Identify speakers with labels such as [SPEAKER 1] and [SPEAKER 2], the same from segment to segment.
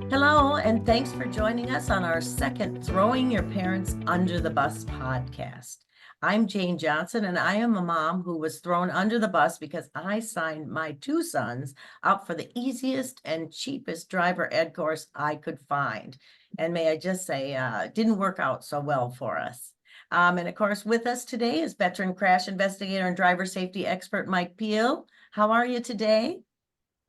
[SPEAKER 1] Hello, and thanks for joining us on our second Throwing Your Parents Under the Bus podcast. I'm Jane Johnson, and I am a mom who was thrown under the bus because I signed my two sons up for the easiest and cheapest driver ed course I could find. And may I just say, it didn't work out so well for us. And of course, with us today is veteran crash investigator and driver safety expert Mike Pehl. How are you today?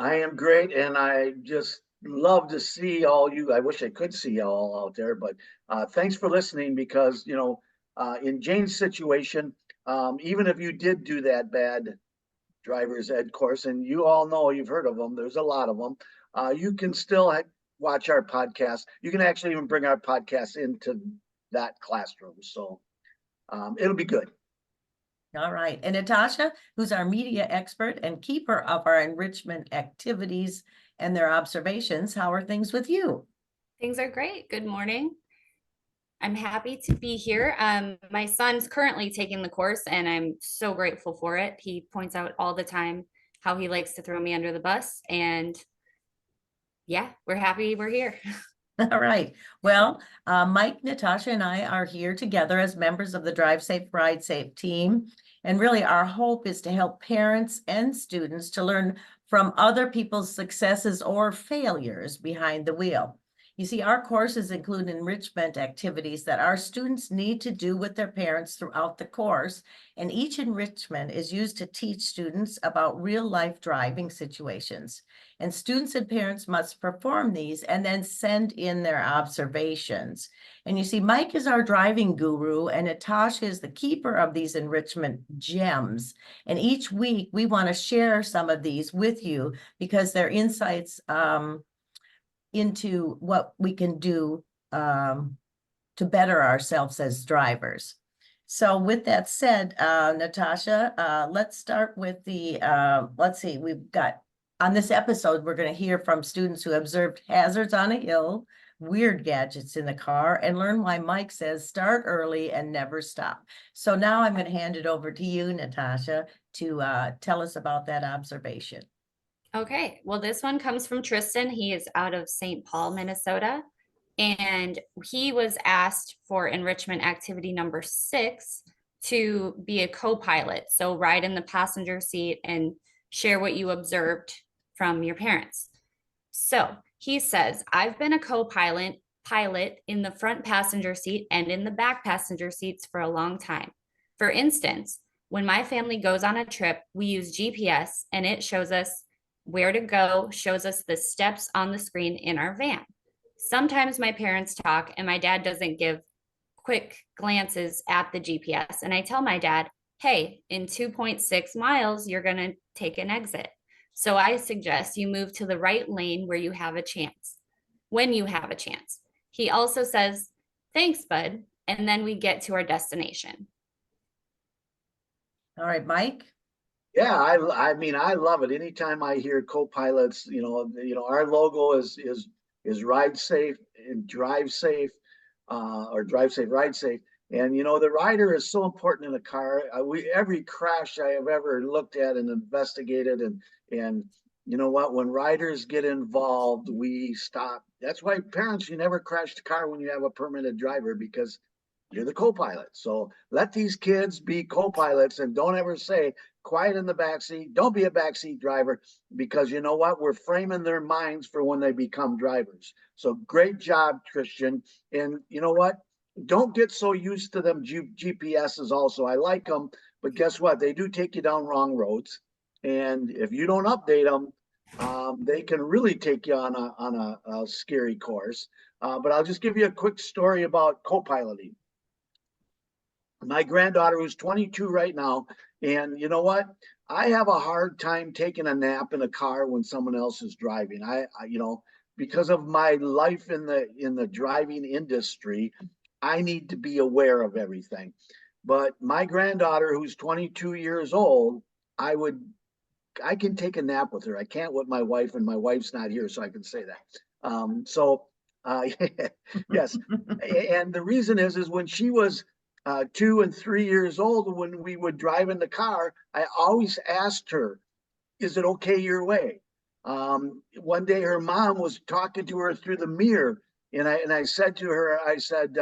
[SPEAKER 2] I am great, and I just love to see all you. I wish I could see you all out there, but thanks for listening because, in Jane's situation, even if you did do that bad driver's ed course, and you all know you've heard of them, there's a lot of them, you can still watch our podcast. You can actually even bring our podcast into that classroom. So it'll be good.
[SPEAKER 1] All right. And Natasha, who's our media expert and keeper of our enrichment activities and their observations, how are things with you?
[SPEAKER 3] Things are great. Good morning. I'm happy to be here. My son's currently taking the course, and I'm so grateful for it. He points out all the time how he likes to throw me under the bus. And yeah, we're happy we're here.
[SPEAKER 1] All right. Well, Mike, Natasha, and I are here together as members of the DriveSafeRideSafe team. And really, our hope is to help parents and students to learn from other people's successes or failures behind the wheel. You see, our courses include enrichment activities that our students need to do with their parents throughout the course. And each enrichment is used to teach students about real life driving situations. And students and parents must perform these and then send in their observations. And you see, Mike is our driving guru, and Natasha is the keeper of these enrichment gems. And each week, we want to share some of these with you because they're insights into what we can do to better ourselves as drivers. So with that said, Natasha, let's start with the, let's see, we've got, on this episode, we're going to hear from students who observed hazards on a hill, weird gadgets in the car, and learn why Mike says start early and never stop. So now I'm going to hand it over to you, Natasha, to tell us about that observation.
[SPEAKER 3] Okay. Well, this one comes from Tristan. He is out of St. Paul, Minnesota. And he was asked for enrichment activity number 6 to be a co-pilot. So ride in the passenger seat and share what you observed from your parents. So he says, I've been a co-pilot in the front passenger seat and in the back passenger seats for a long time. For instance, when my family goes on a trip, we use GPS and it shows us where to go, shows us the steps on the screen in our van. Sometimes my parents talk and my dad doesn't give quick glances at the GPS. And I tell my dad, hey, in 2.6 miles, you're going to take an exit. So I suggest you move to the right lane where you have a chance, when you have a chance. He also says, thanks, bud. And then we get to our destination.
[SPEAKER 1] All right, Mike.
[SPEAKER 2] Yeah, I mean, I love it. Anytime I hear co-pilots, our logo is ride safe and drive safe, or drive safe, ride safe. And the rider is so important in a car. Every crash I have ever looked at and investigated, and you know what? When riders get involved, we stop. That's why parents, you never crash the car when you have a permitted driver because you're the co-pilot. So let these kids be co-pilots and don't ever say quiet in the backseat. Don't be a backseat driver because you know what? We're framing their minds for when they become drivers. So great job, Christian. And you know what? Don't get so used to them GPSs also. I like them, but guess what? They do take you down wrong roads. And if you don't update them, they can really take you on a scary course. But I'll just give you a quick story about co-piloting. My granddaughter, who's 22 right now, and you know what? I have a hard time taking a nap in a car when someone else is driving. Because of my life in the driving industry, I need to be aware of everything. But my granddaughter, who's 22 years old, I can take a nap with her. I can't with my wife, and my wife's not here, so I can say that. Yes. And the reason is when she was 2 and 3 years old, when we would drive in the car, I always asked her, is it okay your way? One day her mom was talking to her through the mirror, and I said to her, I said,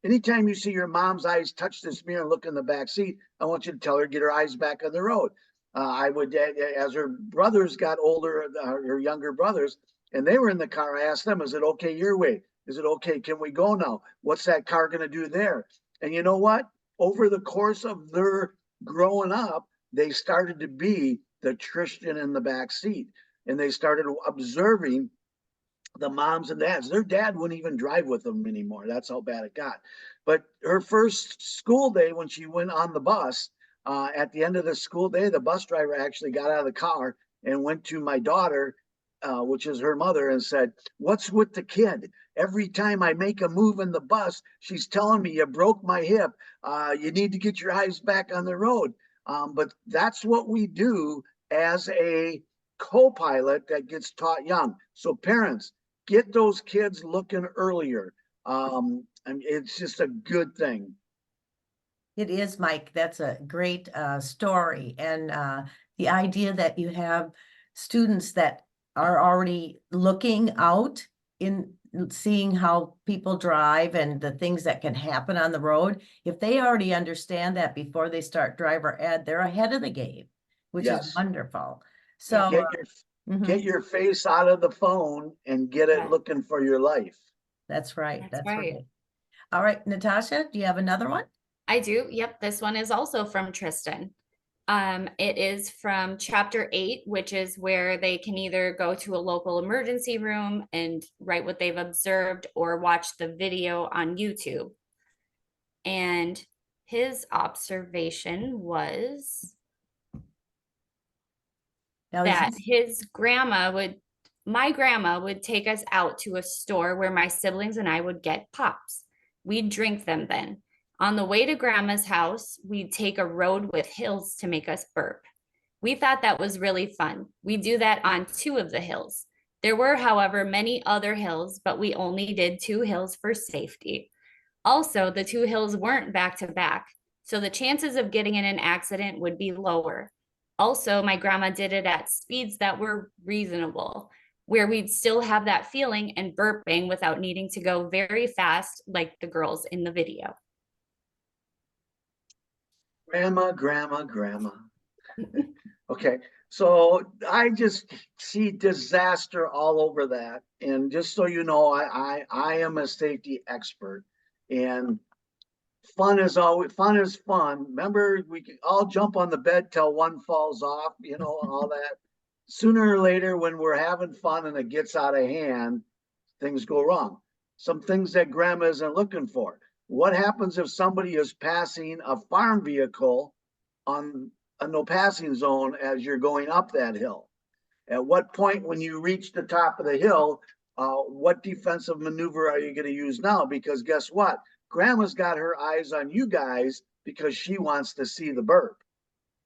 [SPEAKER 2] anytime you see your mom's eyes touch this mirror and look in the back seat, I want you to tell her, get her eyes back on the road. I would, as her brothers got older, her younger brothers, and they were in the car, I asked them, is it okay your way? Is it okay? Can we go now? What's that car going to do there? And you know what? Over the course of their growing up, they started to be the Tristan in the back seat, and they started observing the moms and dads. Their dad wouldn't even drive with them anymore. That's how bad it got. But her first school day, when she went on the bus, at the end of the school day, the bus driver actually got out of the car and went to my daughter, which is her mother, and said, what's with the kid? Every time I make a move in the bus, she's telling me, you broke my hip. You need to get your eyes back on the road. But that's what we do as a co-pilot that gets taught young. So parents, get those kids looking earlier. It's just a good thing.
[SPEAKER 1] It is, Mike. That's a great story. And the idea that you have students that are already looking out in seeing how people drive and the things that can happen on the road, if they already understand that before they start driver ed, they're ahead of the game, which is wonderful. So
[SPEAKER 2] get your face out of the phone and get it looking for your life.
[SPEAKER 1] That's right. That's right. All right, Natasha, do you have another one?
[SPEAKER 3] I do. Yep. This one is also from Tristan. It is from chapter 8, which is where they can either go to a local emergency room and write what they've observed or watch the video on YouTube. And his observation was that my grandma would take us out to a store where my siblings and I would get pops. We'd drink them then. On the way to grandma's house, we'd take a road with hills to make us burp. We thought that was really fun. We do that on 2 of the hills. There were, however, many other hills, but we only did 2 hills for safety. Also, the 2 hills weren't back to back, so the chances of getting in an accident would be lower. Also, my grandma did it at speeds that were reasonable, where we'd still have that feeling and burping without needing to go very fast like the girls in the video.
[SPEAKER 2] Grandma. Okay, so I just see disaster all over that. And just so you know, I am a safety expert, and fun is fun. Remember, we can all jump on the bed till one falls off, all that. Sooner or later, when we're having fun and it gets out of hand, things go wrong. Some things that grandma isn't looking for. What happens if somebody is passing a farm vehicle on a no passing zone as you're going up that hill? At what point, when you reach the top of the hill, what defensive maneuver are you going to use now? Because guess what? Grandma's got her eyes on you guys because she wants to see the burp.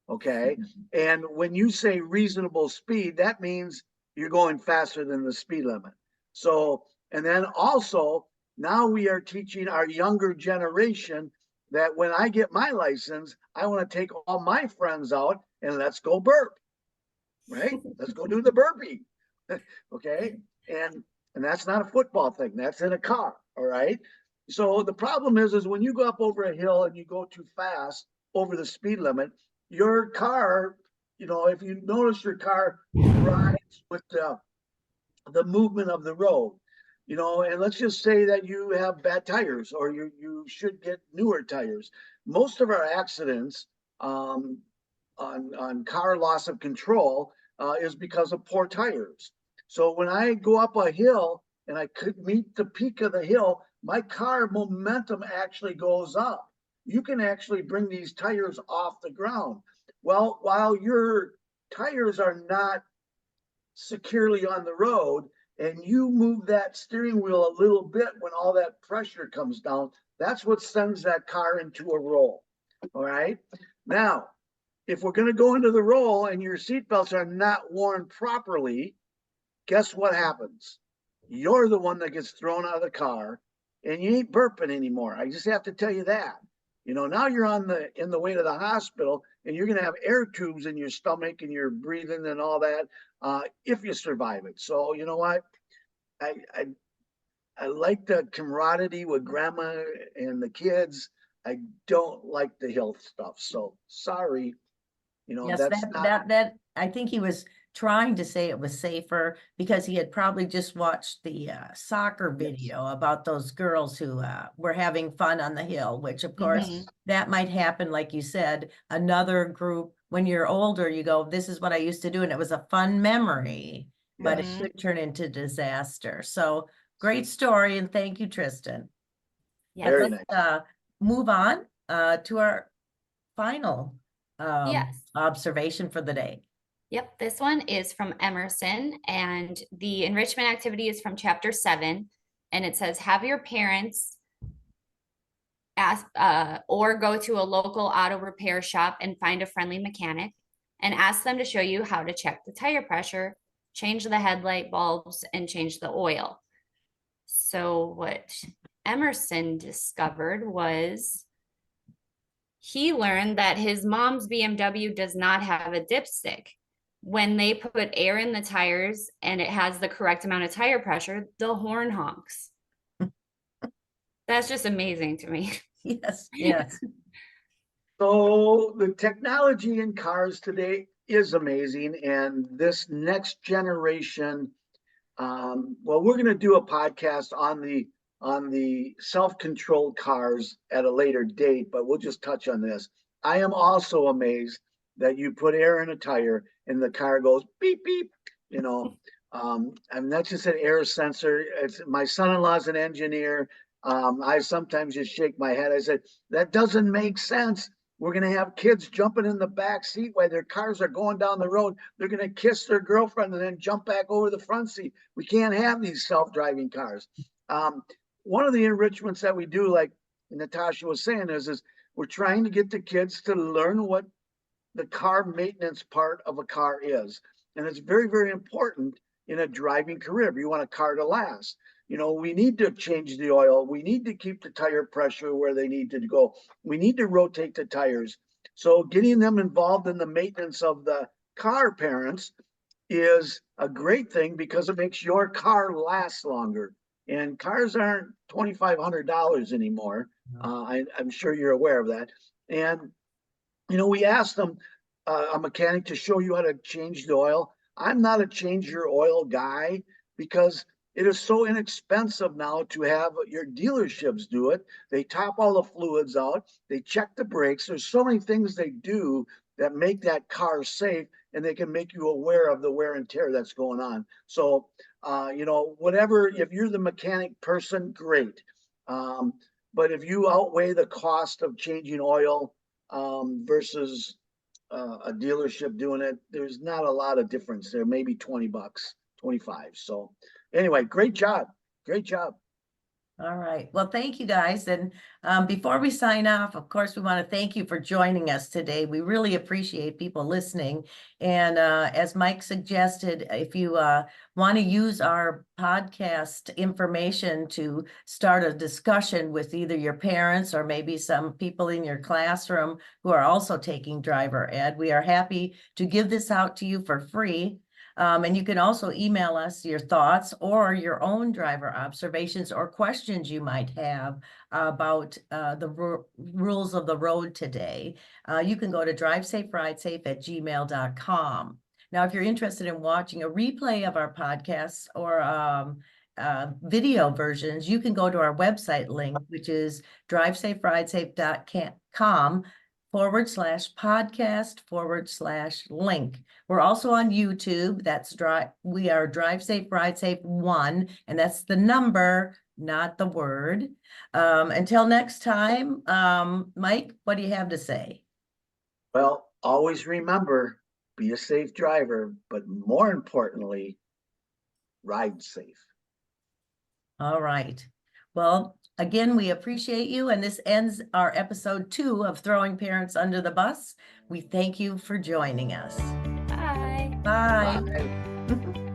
[SPEAKER 2] Okay. And when you say reasonable speed, that means you're going faster than the speed limit. So, and then also, now we are teaching our younger generation that when I get my license, I want to take all my friends out and let's go burp, right? Let's go do the burpee. Okay. And that's not a football thing. That's in a car. All right. So the problem is when you go up over a hill and you go too fast over the speed limit, your car, if you notice, your car rides with the movement of the road, and let's just say that you have bad tires, or you should get newer tires. Most of our accidents on car loss of control is because of poor tires. So when I go up a hill and I could meet the peak of the hill, my car momentum actually goes up. You can actually bring these tires off the ground. Well, while your tires are not securely on the road and you move that steering wheel a little bit when all that pressure comes down, that's what sends that car into a roll. All right. Now, if we're going to go into the roll and your seatbelts are not worn properly, guess what happens? You're the one that gets thrown out of the car and you ain't burping anymore. I just have to tell you that. Now you're in the way to the hospital and you're going to have air tubes in your stomach and your breathing and all that, if you survive it. So you know what? I, I I like the camaraderie with grandma and the kids. I don't like the health stuff. So sorry,
[SPEAKER 1] Yes,
[SPEAKER 2] that's not.
[SPEAKER 1] I think he was trying to say it was safer because he had probably just watched the soccer
[SPEAKER 2] Yes.
[SPEAKER 1] video about those girls who were having fun on the hill, which of course
[SPEAKER 3] Mhm.
[SPEAKER 1] that might happen, like you said, another group, when you're older, you go, this is what I used to do, and it was a fun memory, but it
[SPEAKER 3] Yes.
[SPEAKER 1] could turn into disaster. So great story, and thank you, Tristan.
[SPEAKER 3] Yes.
[SPEAKER 2] Very
[SPEAKER 1] Let's
[SPEAKER 2] nice.
[SPEAKER 1] move on to our final
[SPEAKER 3] Yes.
[SPEAKER 1] observation for the day.
[SPEAKER 3] Yep, this one is from Emerson, and the enrichment activity is from chapter 7, and it says, have your parents ask or go to a local auto repair shop and find a friendly mechanic and ask them to show you how to check the tire pressure, change the headlight bulbs, and change the oil. So what Emerson discovered was he learned that his mom's BMW does not have a dipstick. When they put air in the tires and it has the correct amount of tire pressure, the horn honks. That's just amazing to me.
[SPEAKER 1] Yes, yes.
[SPEAKER 2] So the technology in cars today is amazing, and this next generation. Well, we're going to do a podcast on the self-controlled cars at a later date, but we'll just touch on this. I am also amazed that you put air in a tire and the car goes beep beep. And that's just an air sensor. It's my son-in-law's an engineer. I sometimes just shake my head. I said that doesn't make sense. We're going to have kids jumping in the back seat while their cars are going down the road. They're going to kiss their girlfriend and then jump back over the front seat. We can't have these self-driving cars. One of the enrichments that we do, like Natasha was saying, is we're trying to get the kids to learn what the car maintenance part of a car is. And it's very, very important in a driving career if you want a car to last. We need to change the oil. We need to keep the tire pressure where they need to go. We need to rotate the tires. So getting them involved in the maintenance of the car, parents, is a great thing because it makes your car last longer. And cars aren't $2,500 anymore. I'm sure you're aware of that. And we asked them, a mechanic, to show you how to change the oil. I'm not a change your oil guy because it is so inexpensive now to have your dealerships do it. They top all the fluids out. They check the brakes. There's so many things they do that make that car safe, and they can make you aware of the wear and tear that's going on. So, whatever, if you're the mechanic person, great. But if you outweigh the cost of changing oil versus a dealership doing it, there's not a lot of difference there, maybe $20, 25. So anyway, great job. Great job.
[SPEAKER 1] All right. Well, thank you guys. And before we sign off, of course, we want to thank you for joining us today. We really appreciate people listening. And as Mike suggested, if you want to use our podcast information to start a discussion with either your parents or maybe some people in your classroom who are also taking driver ed, we are happy to give this out to you for free. And you can also email us your thoughts or your own driver observations or questions you might have about the rules of the road today. You can go to DriveSafeRideSafe@gmail.com. Now, if you're interested in watching a replay of our podcasts or video versions, you can go to our website link, which is DriveSafeRideSafe.com/podcast/link. We're also on YouTube. We are Drive Safe Ride Safe 1, and that's the number, not the word. Until next time, Mike, what do you have to say?
[SPEAKER 2] Well, always remember, be a safe driver, but more importantly, ride safe.
[SPEAKER 1] All right. Well, again, we appreciate you, and this ends our episode 2 of Throwing Parents Under the Bus. We thank you for joining us.
[SPEAKER 3] Bye.
[SPEAKER 1] Bye.
[SPEAKER 2] Bye.